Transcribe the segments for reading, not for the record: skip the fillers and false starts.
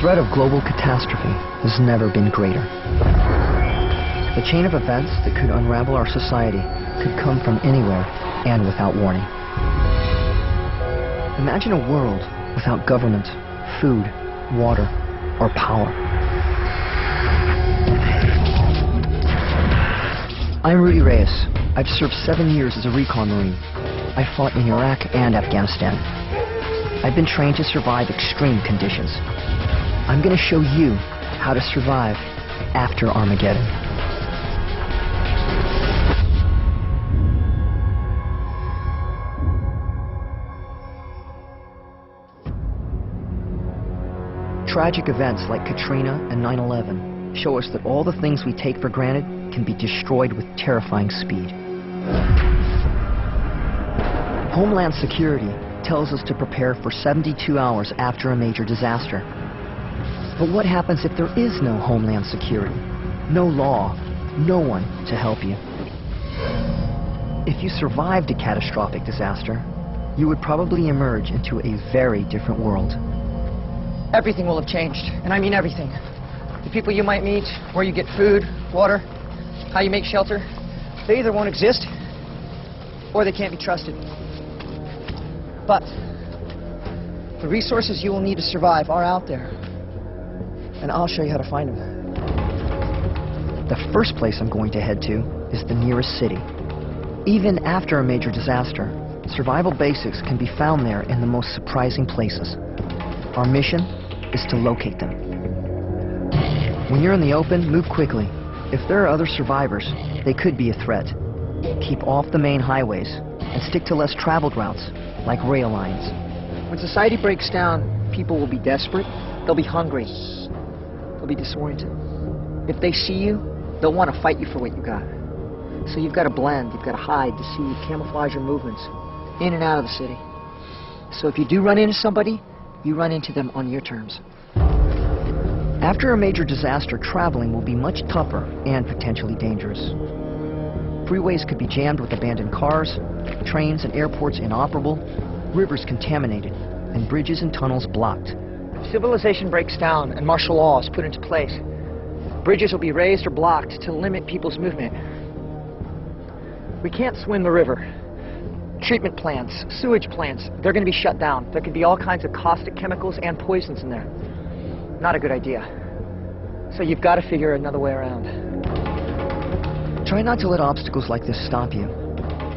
threat of global catastrophe has never been greater. The chain of events that could unravel our society could come from anywhere and without warning. Imagine a world without government, food, water, or power. I'm Rudy Reyes. I've served 7 years as a recon Marine. I fought in Iraq and Afghanistan. I've been trained to survive extreme conditions. I'm going to show you how to survive after Armageddon. Tragic events like Katrina and 9/11 show us that all the things we take for granted can be destroyed with terrifying speed. Homeland Security tells us to prepare for 72 hours after a major disaster. But what happens if there is no Homeland Security? No law, no one to help you. If you survived a catastrophic disaster, you would probably emerge into a very different world. Everything will have changed, and I mean everything. The people you might meet, where you get food, water, how you make shelter, they either won't exist, or they can't be trusted. But the resources you will need to survive are out there, and I'll show you how to find them. The first place I'm going to head to is the nearest city. Even after a major disaster, survival basics can be found there in the most surprising places. Our mission is to locate them. When you're in the open, move quickly. If there are other survivors, they could be a threat. Keep off the main highways and stick to less traveled routes, like rail lines. When society breaks down, people will be desperate, they'll be hungry, they'll be disoriented. If they see you, they'll want to fight you for what you got. So you've got to blend, you've got to hide, deceive, camouflage your movements, in and out of the city. So if you do run into somebody, you run into them on your terms. After a major disaster, traveling will be much tougher and potentially dangerous. Freeways could be jammed with abandoned cars, trains and airports inoperable, rivers contaminated, and bridges and tunnels blocked. If civilization breaks down and martial law is put into place, bridges will be raised or blocked to limit people's movement. We can't swim the river. Treatment plants, sewage plants, they're going to be shut down. There could be all kinds of caustic chemicals and poisons in there. Not a good idea. So you've got to figure another way around. Try not to let obstacles like this stop you.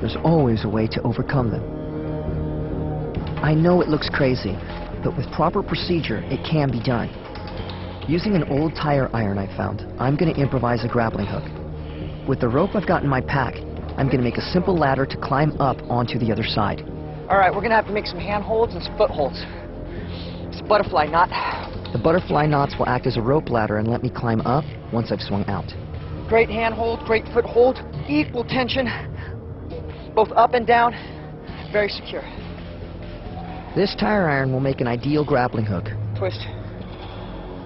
There's always a way to overcome them. I know it looks crazy, but with proper procedure, it can be done. Using an old tire iron I found, I'm going to improvise a grappling hook. With the rope I've got in my pack, I'm going to make a simple ladder to climb up onto the other side. All right, we're going to have to make some handholds and some footholds. It's a butterfly knot. The butterfly knots will act as a rope ladder and let me climb up once I've swung out. Great handhold, great foothold, equal tension, both up and down, very secure. This tire iron will make an ideal grappling hook. Twist.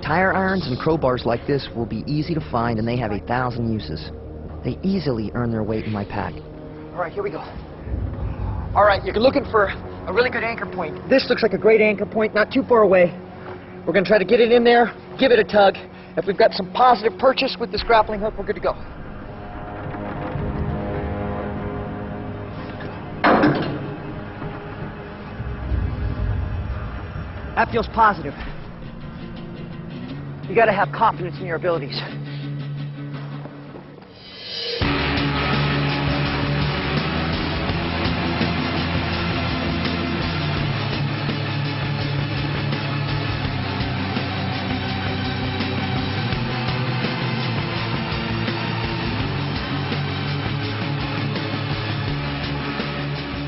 Tire irons and crowbars like this will be easy to find, and they have 1,000 uses. They easily earn their weight in my pack. All right, here we go. All right, you're looking for a really good anchor point. This looks like a great anchor point, not too far away. We're going to try to get it in there, give it a tug. If we've got some positive purchase with this grappling hook, we're good to go. That feels positive. You got to have confidence in your abilities.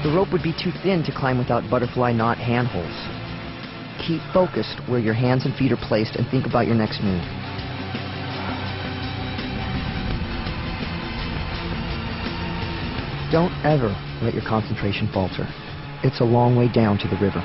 The rope would be too thin to climb without butterfly knot handholds. Keep focused where your hands and feet are placed and think about your next move. Don't ever let your concentration falter. It's a long way down to the river.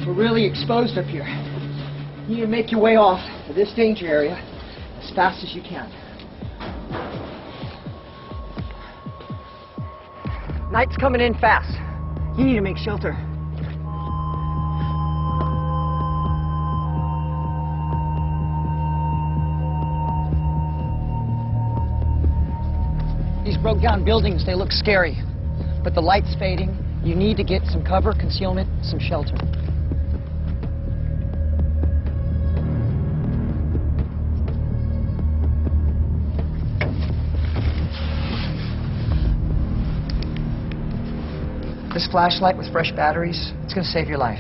We're really exposed up here. You need to make your way off to this danger area as as fast as you can. Night's coming in fast. You need to make shelter. These broke down buildings, they look scary, but the light's fading. You need to get some cover, concealment, some shelter. This flashlight with fresh batteries, it's going to save your life.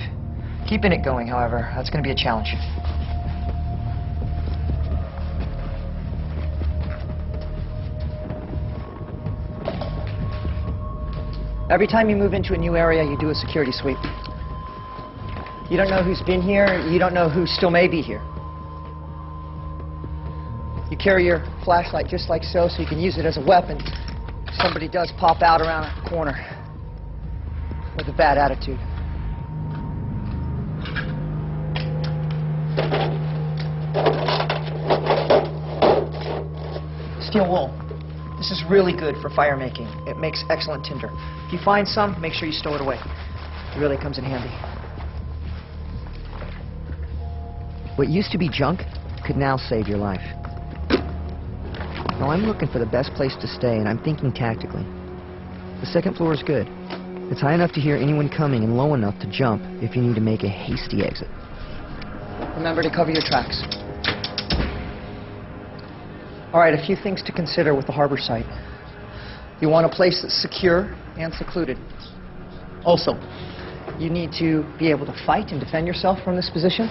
Keeping it going, however, that's going to be a challenge. Every time you move into a new area, you do a security sweep. You don't know who's been here, you don't know who still may be here. You carry your flashlight just like so you can use it as a weapon if somebody does pop out around a corner with a bad attitude. Steel wool. This is really good for fire making. It makes excellent tinder. If you find some, make sure you stow it away. It really comes in handy. What used to be junk could now save your life. Now I'm looking for the best place to stay, and I'm thinking tactically. The second floor is good. It's high enough to hear anyone coming and low enough to jump if you need to make a hasty exit. Remember to cover your tracks. All right, a few things to consider with the harbor site. You want a place that's secure and secluded. Also, you need to be able to fight and defend yourself from this position,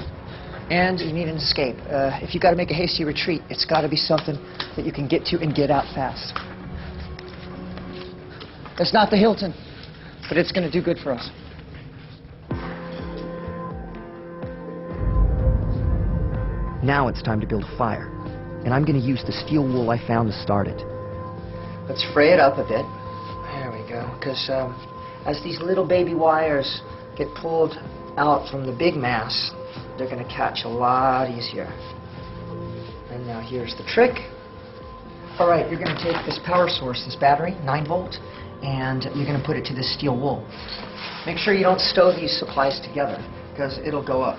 and you need an escape. If you've got to make a hasty retreat, it's got to be something that you can get to and get out fast. It's not the Hilton, but it's going to do good for us. Now it's time to build a fire, and I'm going to use the steel wool I found to start it. Let's fray it up a bit. There we go. Because as these little baby wires get pulled out from the big mass, they're going to catch a lot easier. And now here's the trick. All right, you're going to take this power source, this battery, 9-volt, and you're going to put it to this steel wool. Make sure you don't stow these supplies together, because it'll go up.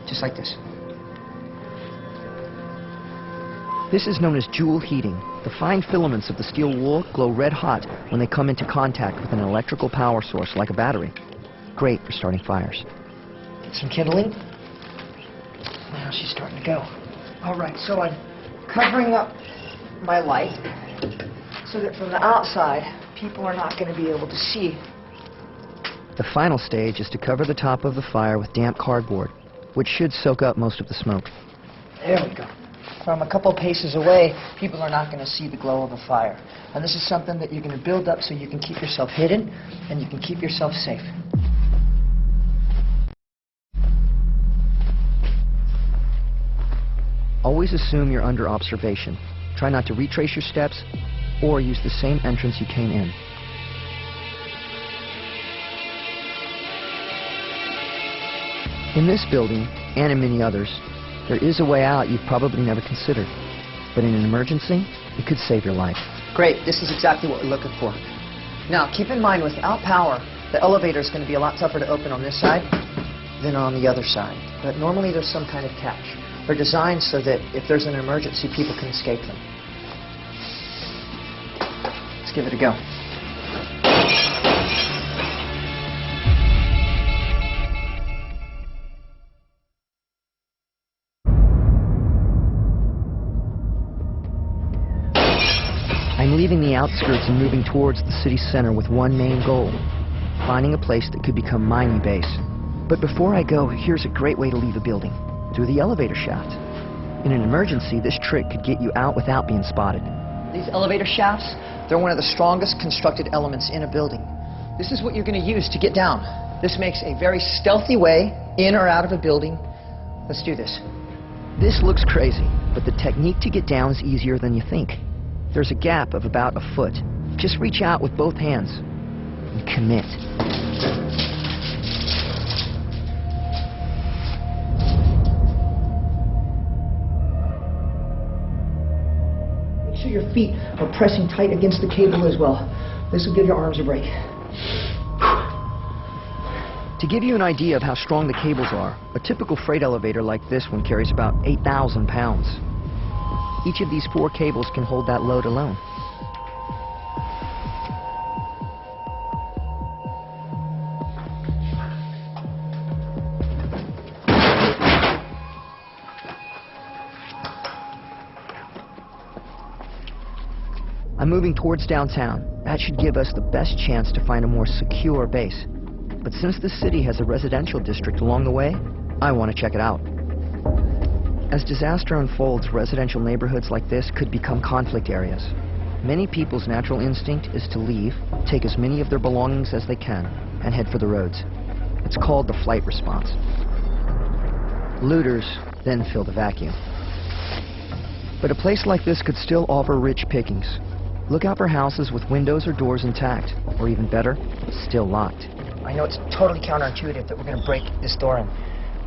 Just like this. This is known as joule heating. The fine filaments of the steel wool glow red hot when they come into contact with an electrical power source like a battery. Great for starting fires. Get some kindling. Now she's starting to go. All right, so I'm covering up my light so that from the outside, people are not going to be able to see. The final stage is to cover the top of the fire with damp cardboard, which should soak up most of the smoke. There we go. From a couple paces away, people are not going to see the glow of a fire. And this is something that you're going to build up so you can keep yourself hidden and you can keep yourself safe. Always assume you're under observation. Try not to retrace your steps or use the same entrance you came in. In this building, and in many others, there is a way out you've probably never considered. But in an emergency, it could save your life. Great, this is exactly what we're looking for. Now, keep in mind, without power, the elevator is going to be a lot tougher to open on this side than on the other side. But normally there's some kind of catch. They're designed so that if there's an emergency, people can escape them. Let's give it a go. I'm leaving the outskirts and moving towards the city center with one main goal: finding a place that could become my new base. But before I go, here's a great way to leave a building: through the elevator shaft. In an emergency, this trick could get you out without being spotted. These elevator shafts, they're one of the strongest constructed elements in a building. This is what you're going to use to get down. This makes a very stealthy way in or out of a building. Let's do this. This looks crazy, but the technique to get down is easier than you think. There's a gap of about a foot. Just reach out with both hands and commit. sure your feet are pressing tight against the cable as well. This will give your arms a break. To give you an idea of how strong the cables are, a typical freight elevator like this one carries about 8,000 pounds. Each of these 4 cables can hold that load alone. I'm moving towards downtown. That should give us the best chance to find a more secure base. But since the city has a residential district along the way, I want to check it out. As disaster unfolds, residential neighborhoods like this could become conflict areas. Many people's natural instinct is to leave, take as many of their belongings as they can, and head for the roads. It's called the flight response. Looters then fill the vacuum. But a place like this could still offer rich pickings. Look out for houses with windows or doors intact, or even better, still locked. I know it's totally counterintuitive that we're going to break this door in,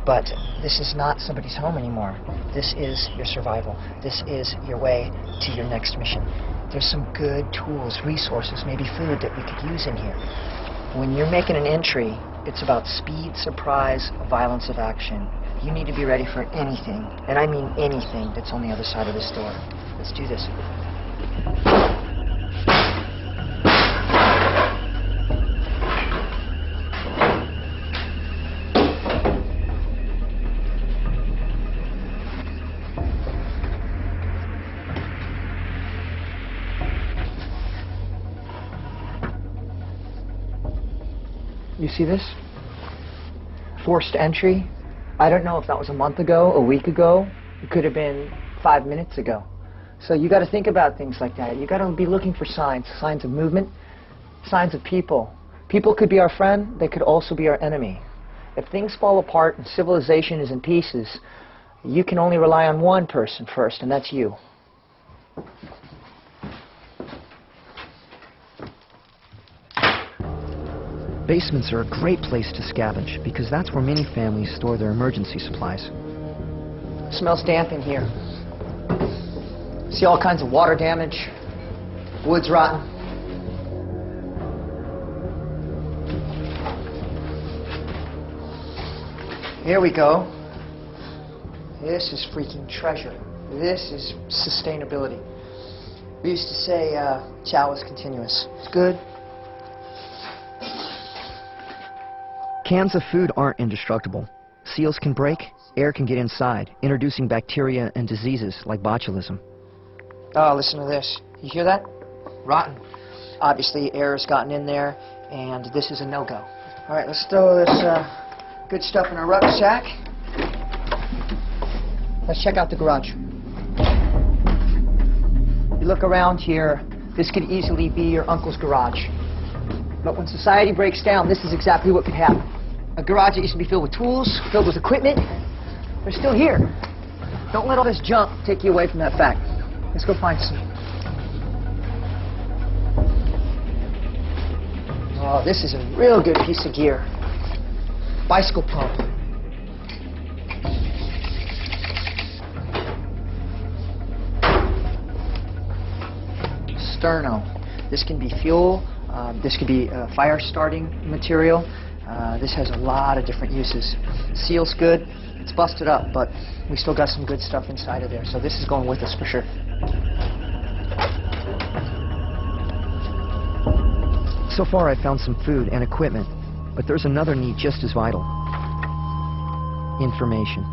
but this is not somebody's home anymore. This is your survival. This is your way to your next mission. There's some good tools, resources, maybe food that we could use in here. When you're making an entry, it's about speed, surprise, violence of action. You need to be ready for anything, and I mean anything, that's on the other side of this door. Let's do this. You see this? Forced entry. I don't know if that was a month ago, a week ago. It could have been 5 minutes ago. So you got to think about things like that. You got to be looking for signs of movement, signs of people. People could be our friend. They could also be our enemy. If things fall apart and civilization is in pieces, you can only rely on one person first, and that's you. Basements are a great place to scavenge because that's where many families store their emergency supplies. Smells damp in here. See all kinds of water damage, wood's rotten. Here we go. This is freaking treasure. This is sustainability. We used to say chow is continuous. It's good. Cans of food aren't indestructible. Seals can break, air can get inside, introducing bacteria and diseases like botulism. Oh, listen to this. You hear that? Rotten. Obviously, air has gotten in there, and this is a no-go. All right, let's throw this good stuff in our rucksack. Let's check out the garage. You look around here, this could easily be your uncle's garage. But when society breaks down, this is exactly what could happen. A garage that used to be filled with tools, filled with equipment, they're still here. Don't let all this junk take you away from that fact. Let's go find some. Oh, this is a real good piece of gear. Bicycle pump. Sterno. This can be fuel. This could be fire starting material. This has a lot of different uses. Seal's good. It's busted up, but we still got some good stuff inside of there. So this is going with us for sure. So far I've found some food and equipment, but there's another need just as vital. Information.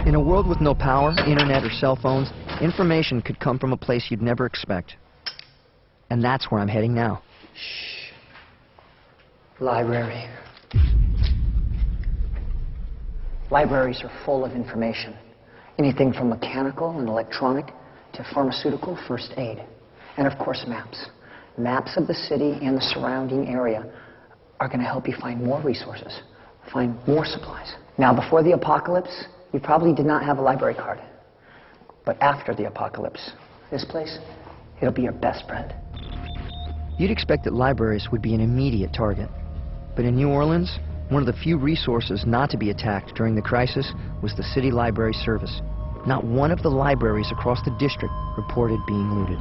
In a world with no power, internet, or cell phones, information could come from a place you'd never expect. And that's where I'm heading now. Shh. Library. Libraries are full of information. Anything from mechanical and electronic to pharmaceutical first aid. And of course, maps. Maps of the city and the surrounding area are going to help you find more resources, find more supplies. Now, before the apocalypse, you probably did not have a library card. But after the apocalypse, this place, it'll be your best friend. You'd expect that libraries would be an immediate target. But in New Orleans, one of the few resources not to be attacked during the crisis was the city library service. not one of the libraries across the district reported being looted.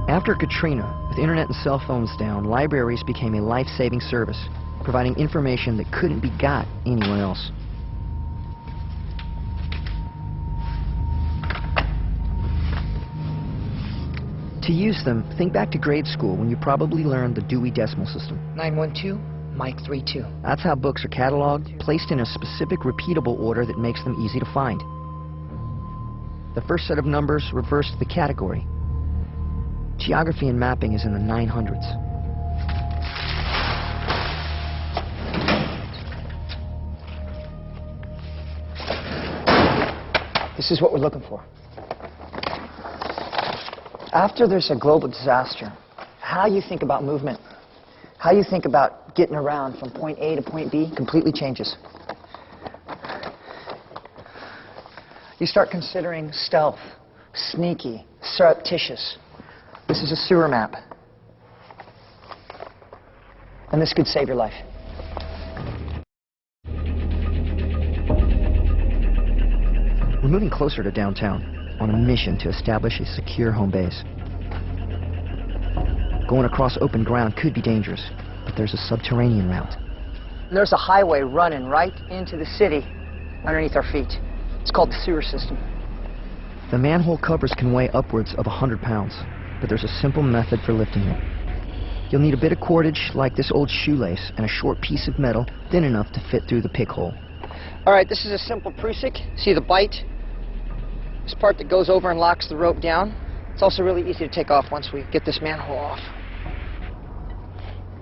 After Katrina, with internet and cell phones down, libraries became a life-saving service, providing information that couldn't be got anywhere else. To use them, think back to grade school when you probably learned the Dewey Decimal System. 912, Mike 32. That's how books are cataloged, placed in a specific repeatable order that makes them easy to find. The first set of numbers refers to the category. Geography and mapping is in the 900s. This is what we're looking for. After there's a global disaster, how you think about movement, how you think about getting around from point A to point B completely changes. You start considering stealth, sneaky, surreptitious. This is a sewer map. And this could save your life. We're moving closer to downtown, on a mission to establish a secure home base. Going across open ground could be dangerous, but there's a subterranean route. There's a highway running right into the city underneath our feet. It's called the sewer system. The manhole covers can weigh upwards of 100 pounds, but there's a simple method for lifting them. You'll need a bit of cordage like this old shoelace and a short piece of metal thin enough to fit through the pick hole. All right, this is a simple prusik. See the bite? This part that goes over and locks the rope down. It's also really easy to take off once we get this manhole off.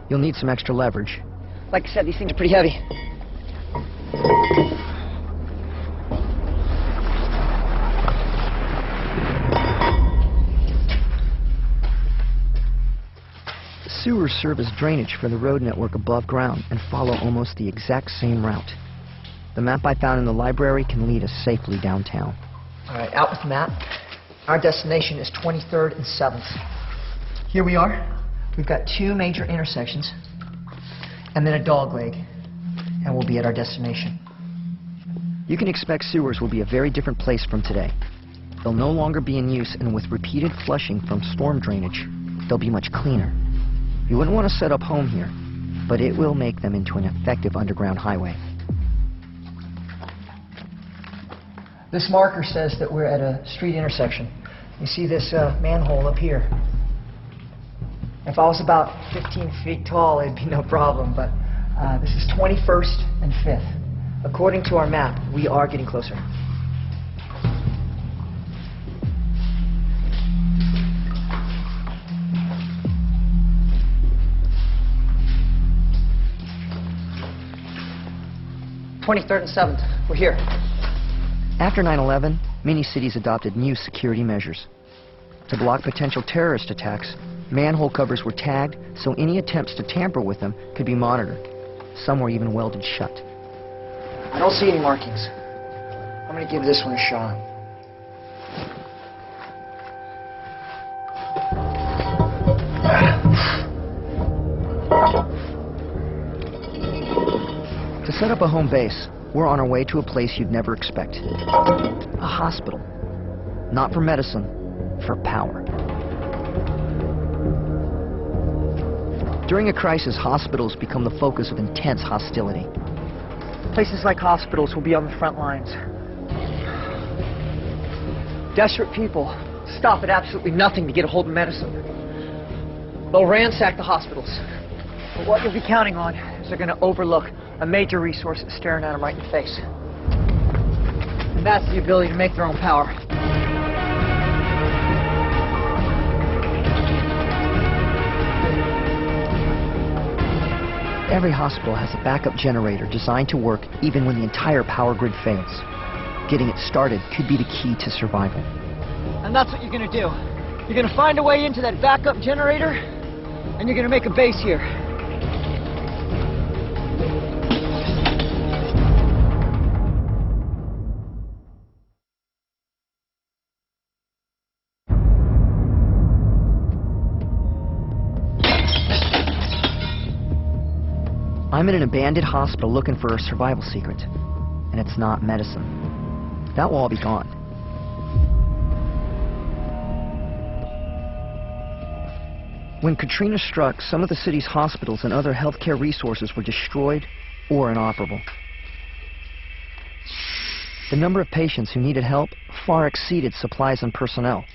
You'll need some extra leverage. Like I said, these things are pretty heavy. Sewers serve as drainage for the road network above ground and follow almost the exact same route. The map I found in the library can lead us safely downtown. All right, out with the map. Our destination is 23rd and 7th. Here we are. We've got two major intersections and then a dogleg, and we'll be at our destination. You can expect sewers will be a very different place from today. They'll no longer be in use, and with repeated flushing from storm drainage, they'll be much cleaner. You wouldn't want to set up home here, but it will make them into an effective underground highway. This marker says that we're at a street intersection. You see this manhole up here. If I was about 15 feet tall, it'd be no problem, but this is 21st and 5th. According to our map, we are getting closer. '23rd and 7th. We're here. After 9/11, many cities adopted new security measures. To block potential terrorist attacks, manhole covers were tagged so any attempts to tamper with them could be monitored. Some were even welded shut. I don't see any markings. I'm going to give this one a shot. To set up a home base, we're on our way to a place you'd never expect. A hospital. Not for medicine, for power. During a crisis, hospitals become the focus of intense hostility. Places like hospitals will be on the front lines. Desperate people stop at absolutely nothing to get a hold of medicine. They'll ransack the hospitals. But what you'll be counting on is they're going to overlook a major resource that's staring at them right in the face. And that's the ability to make their own power. Every hospital has a backup generator designed to work even when the entire power grid fails. Getting it started could be the key to survival. And that's what you're going to do. You're going to find a way into that backup generator, and you're going to make a base here. I'm in an abandoned hospital looking for a survival secret, and it's not medicine. That will all be gone. When Katrina struck, some of the city's hospitals and other healthcare resources were destroyed or inoperable. The number of patients who needed help far exceeded supplies and personnel.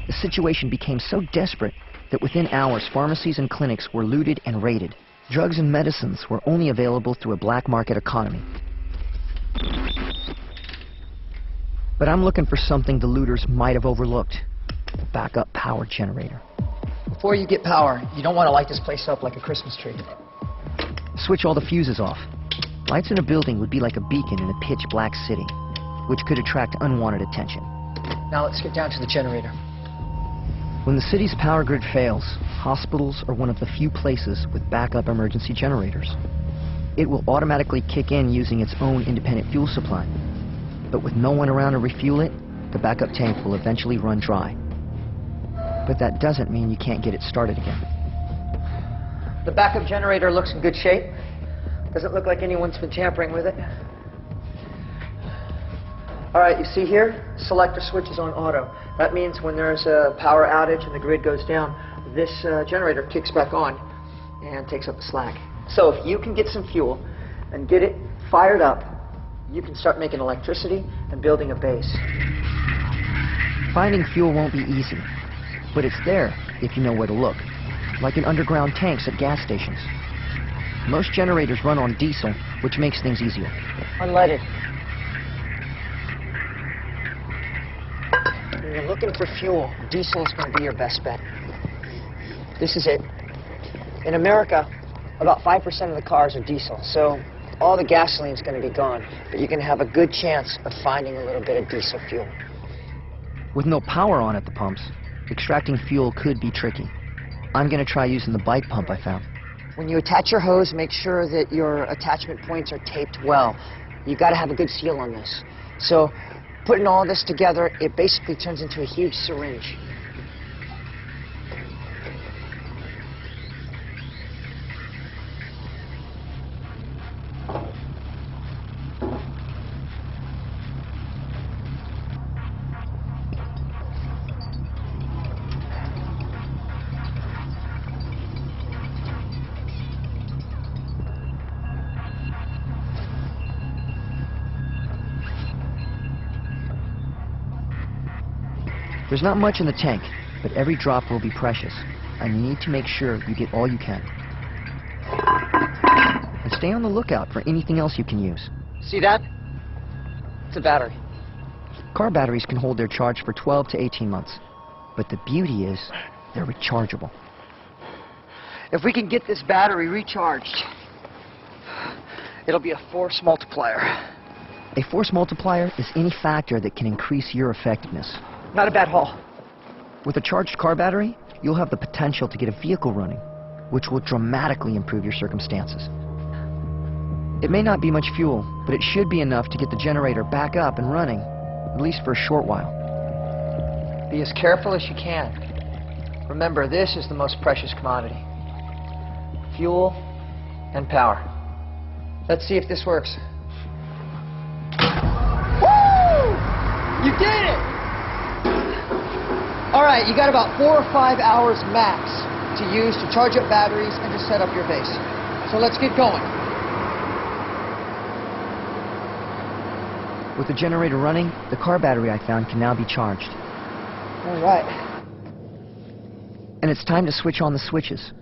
The situation became so desperate that within hours, pharmacies and clinics were looted and raided. Drugs and medicines were only available through a black market economy. But I'm looking for something the looters might have overlooked: a backup power generator. Before you get power, you don't want to light this place up like a Christmas tree. Switch all the fuses off. Lights in a building would be like a beacon in a pitch-black city, which could attract unwanted attention. Now let's get down to the generator. When the city's power grid fails, hospitals are one of the few places with backup emergency generators. It will automatically kick in using its own independent fuel supply. But with no one around to refuel it, the backup tank will eventually run dry. But that doesn't mean you can't get it started again. The backup generator looks in good shape. Doesn't look like anyone's been tampering with it. All right, you see here, selector switch is on auto. That means when there's a power outage and the grid goes down, this generator kicks back on and takes up the slack. So if you can get some fuel and get it fired up, you can start making electricity and building a base. Finding fuel won't be easy, but it's there if you know where to look, like in underground tanks at gas stations. Most generators run on diesel, which makes things easier. Unleaded. When you're looking for fuel, diesel is going to be your best bet. This is it. In America, about 5% of the cars are diesel, so all the gasoline is going to be gone, but you can have a good chance of finding a little bit of diesel fuel. With no power on at the pumps, extracting fuel could be tricky. I'm going to try using the bike pump I found. When you attach your hose, make sure that your attachment points are taped well. You've got to have a good seal on this. So putting all this together, it basically turns into a huge syringe. There's not much in the tank, but every drop will be precious. I need to make sure you get all you can. And stay on the lookout for anything else you can use. See that? It's a battery. Car batteries can hold their charge for 12 to 18 months. But the beauty is, they're rechargeable. If we can get this battery recharged, it'll be a force multiplier. A force multiplier is any factor that can increase your effectiveness. Not a bad haul. With a charged car battery, you'll have the potential to get a vehicle running, which will dramatically improve your circumstances. It may not be much fuel, but it should be enough to get the generator back up and running, at least for a short while. Be as careful as you can. Remember, this is the most precious commodity. Fuel and power. Let's see if this works. Woo! You did it! All right, you got about 4 or 5 hours max to use to charge up batteries and to set up your base. So let's get going. With the generator running, the car battery I found can now be charged. All right. And it's time to switch on the switches.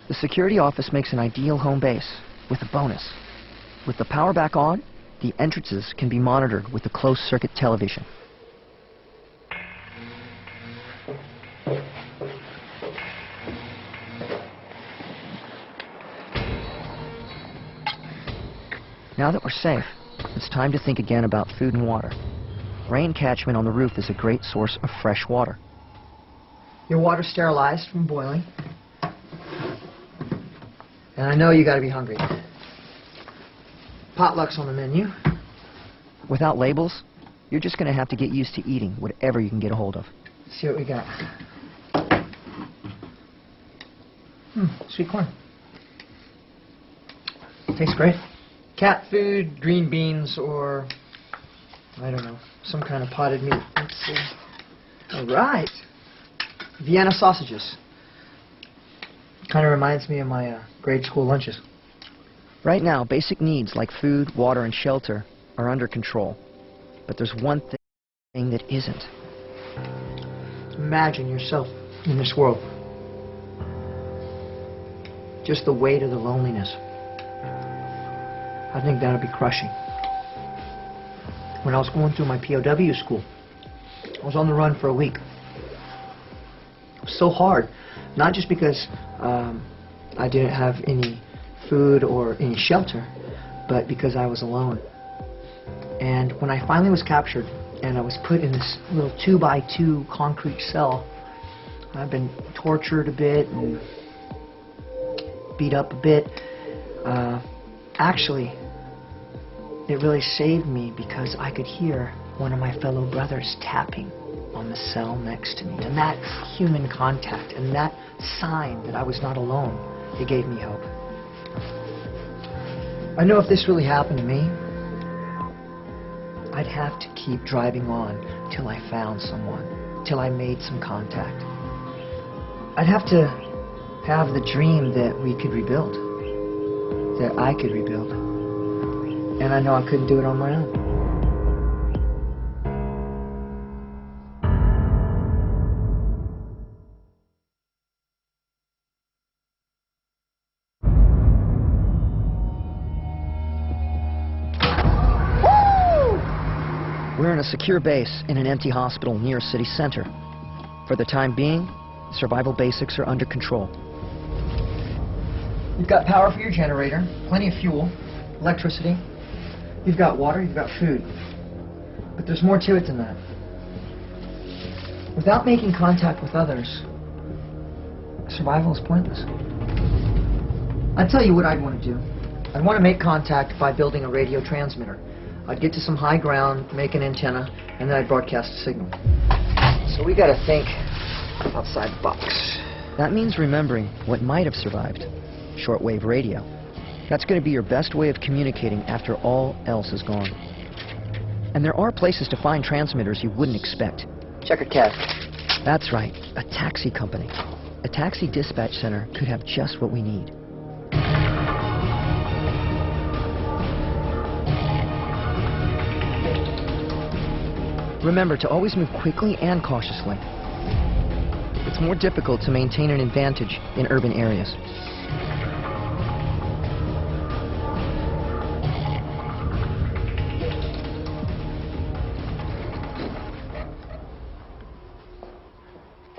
The security office makes an ideal home base, with a bonus. With the power back on, the entrances can be monitored with a closed-circuit television. Now that we're safe, it's time to think again about food and water. Rain catchment on the roof is a great source of fresh water. Your water's sterilized from boiling. And I know you gotta be hungry. Potluck's on the menu. Without labels, you're just going to have to get used to eating whatever you can get a hold of. Let's see what we got. Sweet corn. Tastes great. Cat food, green beans, or I don't know, some kind of potted meat. Let's see. All right. Vienna sausages. Kind of reminds me of my grade school lunches. Right now, basic needs like food, water, and shelter are under control. But there's one thing that isn't. Imagine yourself in this world. Just the weight of the loneliness. I think that would be crushing. When I was going through my POW school, I was on the run for a week. It was so hard, not just because I didn't have any food or any shelter, but because I was alone. And when I finally was captured and I was put in this little 2x2 concrete cell, I've been tortured a bit and beat up a bit. Actually, it really saved me because I could hear one of my fellow brothers tapping on the cell next to me. And that human contact and that sign that I was not alone, it gave me hope. I know if this really happened to me, I'd have to keep driving on till I found someone, till I made some contact. I'd have to have the dream that we could rebuild, that I could rebuild. And I know I couldn't do it on my own. We're in a secure base in an empty hospital near a city center. For the time being, survival basics are under control. You've got power for your generator, plenty of fuel, electricity. You've got water, you've got food. But there's more to it than that. Without making contact with others, survival is pointless. I'd tell you what I'd want to do. I'd want to make contact by building a radio transmitter. I'd get to some high ground, make an antenna, and then I'd broadcast a signal. So we gotta think outside the box. That means remembering what might have survived. Shortwave radio. That's going to be your best way of communicating after all else is gone. And there are places to find transmitters you wouldn't expect. Check a cab. That's right, a taxi company. A taxi dispatch center could have just what we need. Remember to always move quickly and cautiously. It's more difficult to maintain an advantage in urban areas.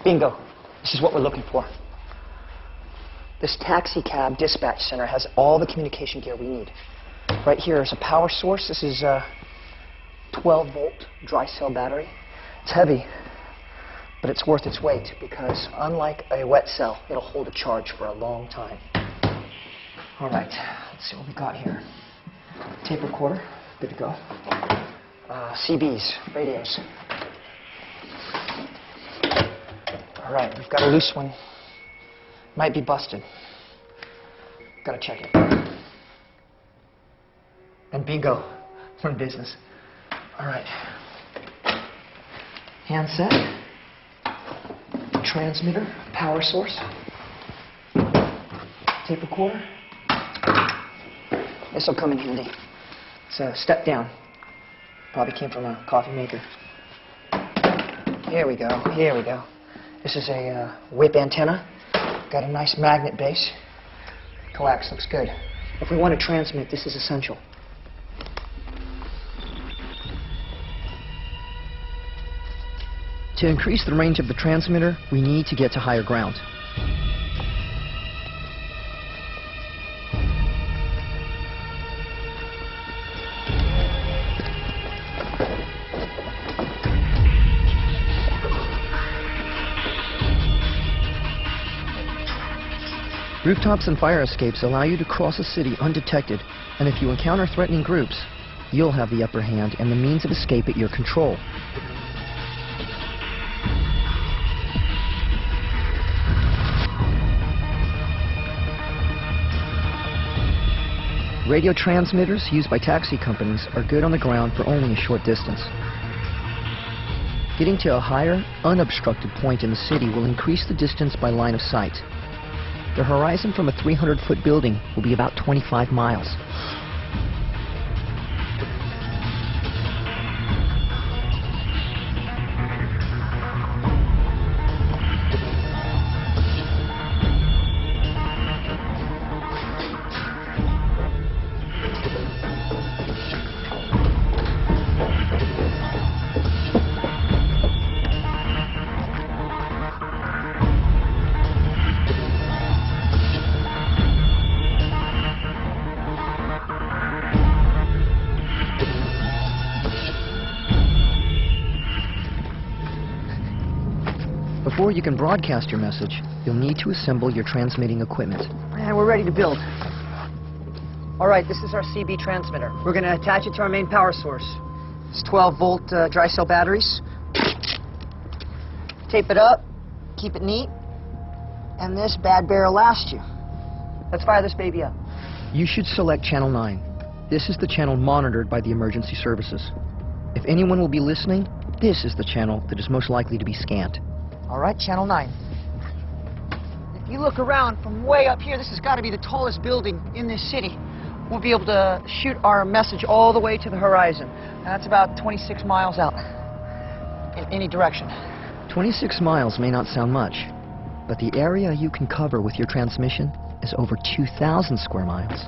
Bingo. This is what we're looking for. This taxi cab dispatch center has all the communication gear we need. Right here is a power source. This is a 12-volt dry cell battery. It's heavy, but it's worth its weight because unlike a wet cell, it'll hold a charge for a long time. All right, let's see what we got here. Tape recorder, good to go. CBs, radios. All right, we've got a loose one. Might be busted. Gotta check it. And bingo, we're in business. All right. Handset, transmitter, power source, tape recorder. This will come in handy. It's a step down. Probably came from a coffee maker. Here we go, here we go. This is a whip antenna. Got a nice magnet base. Coax looks good. If we want to transmit, this is essential. To increase the range of the transmitter, we need to get to higher ground. Rooftops and fire escapes allow you to cross a city undetected, and if you encounter threatening groups, you'll have the upper hand and the means of escape at your control. Radio transmitters used by taxi companies are good on the ground for only a short distance. Getting to a higher, unobstructed point in the city will increase the distance by line of sight. The horizon from a 300-foot building will be about 25 miles. Before you can broadcast your message, you'll need to assemble your transmitting equipment. And we're ready to build. All right, this is our CB transmitter. We're going to attach it to our main power source. It's 12-volt dry cell batteries. Tape it up, keep it neat, and this bad bear will last you. Let's fire this baby up. You should select Channel 9. This is the channel monitored by the emergency services. If anyone will be listening, this is the channel that is most likely to be scanned. All right, Channel 9. If you look around from way up here, this has got to be the tallest building in this city. We'll be able to shoot our message all the way to the horizon. And that's about 26 miles out in any direction. 26 miles may not sound much, but the area you can cover with your transmission is over 2,000 square miles.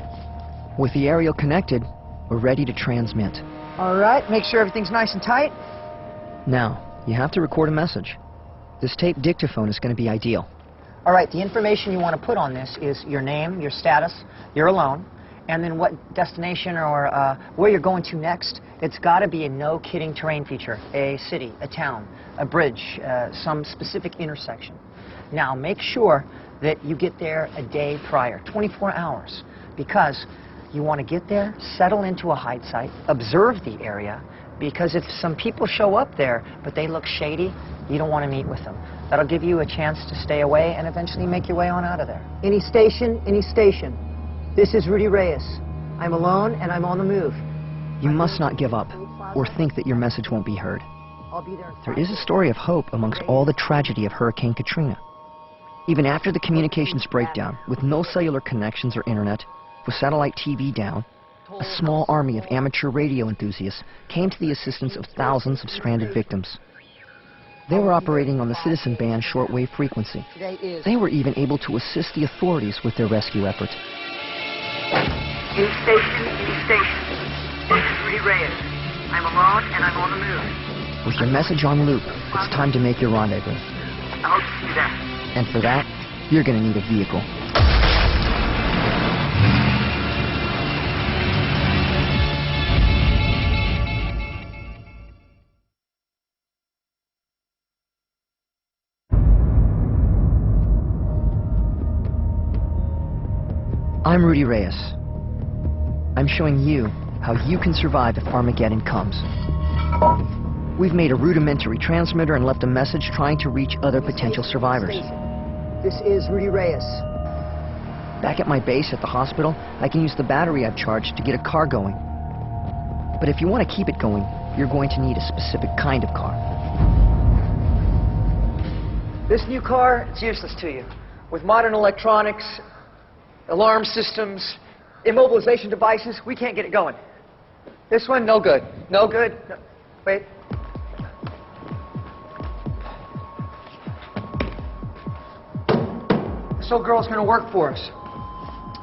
With the aerial connected, we're ready to transmit. All right, make sure everything's nice and tight. Now, you have to record a message. This tape dictaphone is going to be ideal. All right, the information you want to put on this is your name, your status, you're alone, and then what destination or where you're going to next. It's got to be a no-kidding terrain feature, a city, a town, a bridge, some specific intersection. Now, make sure that you get there a day prior, 24 hours, because you want to get there, settle into a hide site, observe the area, because if some people show up there, but they look shady, you don't want to meet with them. That'll give you a chance to stay away and eventually make your way on out of there. Any station, any station. This is Rudy Reyes. I'm alone and I'm on the move. You must not give up or think that your message won't be heard. I'll be there. There is a story of hope amongst all the tragedy of Hurricane Katrina. Even after the communications breakdown, with no cellular connections or internet, with satellite TV down, a small army of amateur radio enthusiasts came to the assistance of thousands of stranded victims. They were operating on the citizen band shortwave frequency. They were even able to assist the authorities with their rescue effort. Any station, any station. This is Rudy Reyes. I'm alone and I'm on the move. With your message on loop, it's time to make your rendezvous. I hope to see you there. And for that, you're going to need a vehicle. I'm Rudy Reyes. I'm showing you how you can survive if Armageddon comes. We've made a rudimentary transmitter and left a message trying to reach other potential survivors. This is Rudy Reyes. Back at my base at the hospital, I can use the battery I've charged to get a car going. But if you want to keep it going, you're going to need a specific kind of car. This new car, it's useless to you. With modern electronics, alarm systems, immobilization devices, we can't get it going. This one, no good. No good. No. Wait. This old girl's gonna work for us.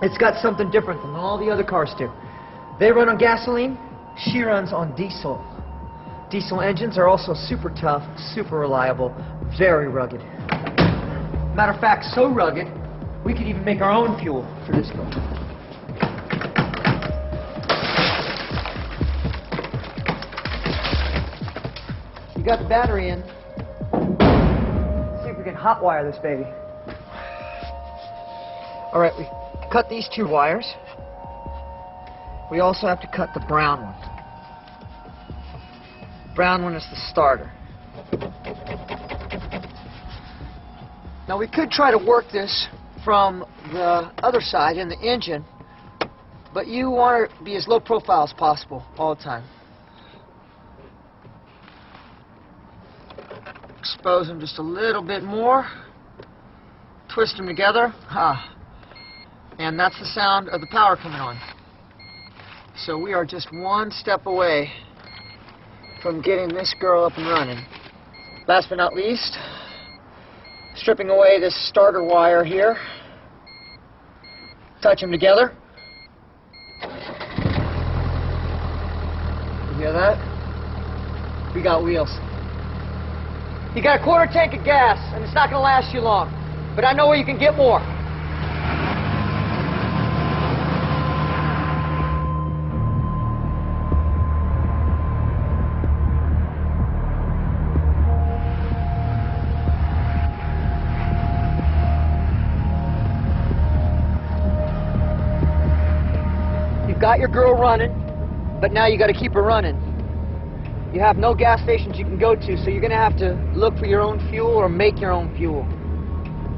It's got something different than all the other cars do. They run on gasoline, she runs on diesel. Diesel engines are also super tough, super reliable, very rugged. Matter of fact, so rugged, we could even make our own fuel for this girl. You got the battery in. Let's see if we can hotwire this baby. All right, we cut these two wires. We also have to cut the brown one. Brown one is the starter. Now we could try to work this from the other side in the engine, But you want to be as low profile as possible all the time. Expose them just a little bit more. Twist them together. And that's the sound of the power coming on. So we are just one step away from getting this girl up and running. Last but not least, stripping away this starter wire here. Touch them together. You hear that? We got wheels. You got a quarter tank of gas, and it's not going to last you long. But I know where you can get more. You've got your girl running, but now you got to keep her running. You have no gas stations you can go to, so you're going to have to look for your own fuel or make your own fuel.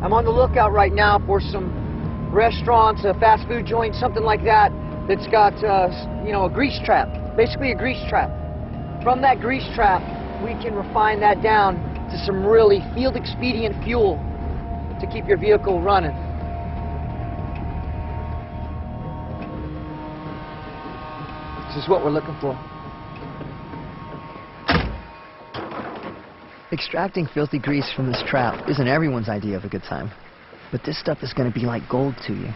I'm on the lookout right now for some restaurants, a fast food joint, something like that, that's got, you know, a grease trap, basically a grease trap. From that grease trap, we can refine that down to some really field expedient fuel to keep your vehicle running. This is what we're looking for. Extracting filthy grease from this trap isn't everyone's idea of a good time. But this stuff is going to be like gold to you.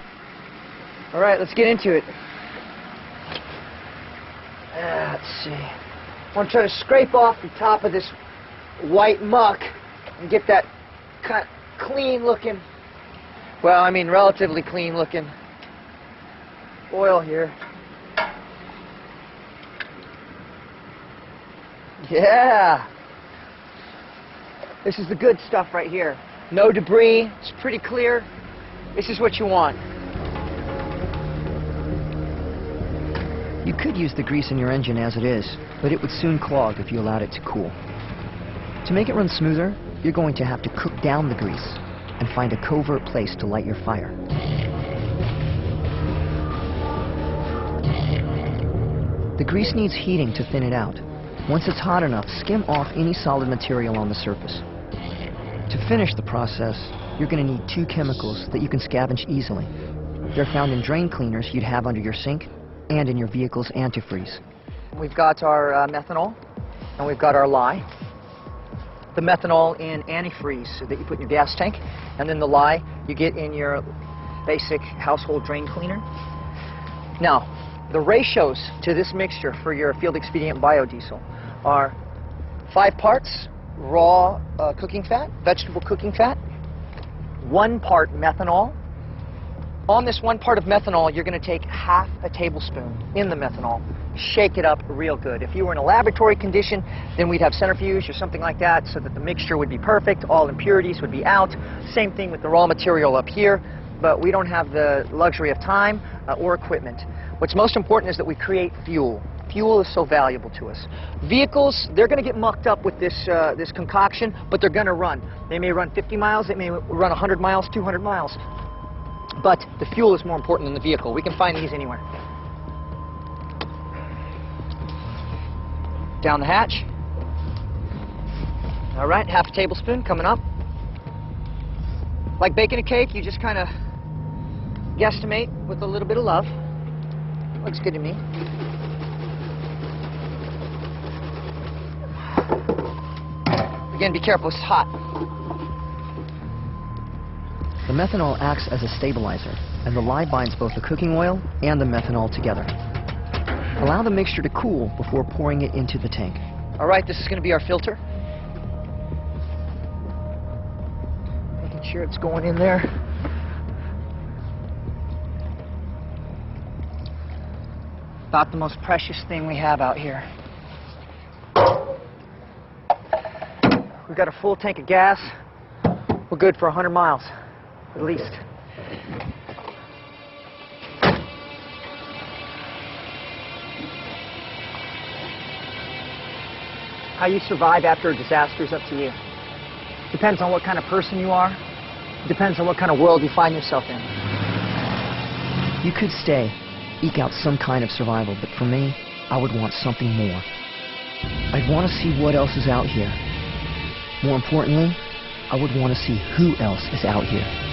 All right, let's get into it. Let's see. I want to try to scrape off the top of this white muck and get that kind of clean looking, well, I mean relatively clean looking oil here. Yeah. This is the good stuff right here. No debris, it's pretty clear. This is what you want. You could use the grease in your engine as it is, but it would soon clog if you allowed it to cool. To make it run smoother, you're going to have to cook down the grease and find a covert place to light your fire. The grease needs heating to thin it out. Once it's hot enough, skim off any solid material on the surface. To finish the process, you're going to need two chemicals that you can scavenge easily. They're found in drain cleaners you'd have under your sink and in your vehicle's antifreeze. We've got our methanol, and we've got our lye. The methanol in antifreeze that you put in your gas tank, and then the lye you get in your basic household drain cleaner. Now, the ratios to this mixture for your field expedient biodiesel are 5 parts raw cooking fat, vegetable cooking fat, 1 part methanol. On this 1 part of methanol, you're going to take half a tablespoon in the methanol, shake it up real good. If you were in a laboratory condition, then we'd have centrifuge or something like that so that the mixture would be perfect, all impurities would be out. Same thing with the raw material up here, but we don't have the luxury of time or equipment. What's most important is that we create fuel. Fuel is so valuable to us. Vehicles, they're going to get mucked up with this, this concoction, but they're going to run. They may run 50 miles, they may run 100 miles, 200 miles. But the fuel is more important than the vehicle. We can find these anywhere. Down the hatch. All right, half a tablespoon coming up. Like baking a cake, you just kind of guesstimate with a little bit of love. Looks good to me. Again, be careful, it's hot. The methanol acts as a stabilizer, and the lye binds both the cooking oil and the methanol together. Allow the mixture to cool before pouring it into the tank. All right, this is going to be our filter. Making sure it's going in there. About the most precious thing we have out here. We've got a full tank of gas. We're good for 100 miles, at least. How you survive after a disaster is up to you. Depends on what kind of person you are. Depends on what kind of world you find yourself in. You could stay, eke out some kind of survival, but for me, I would want something more. I'd want to see what else is out here. More importantly, I would want to see who else is out here.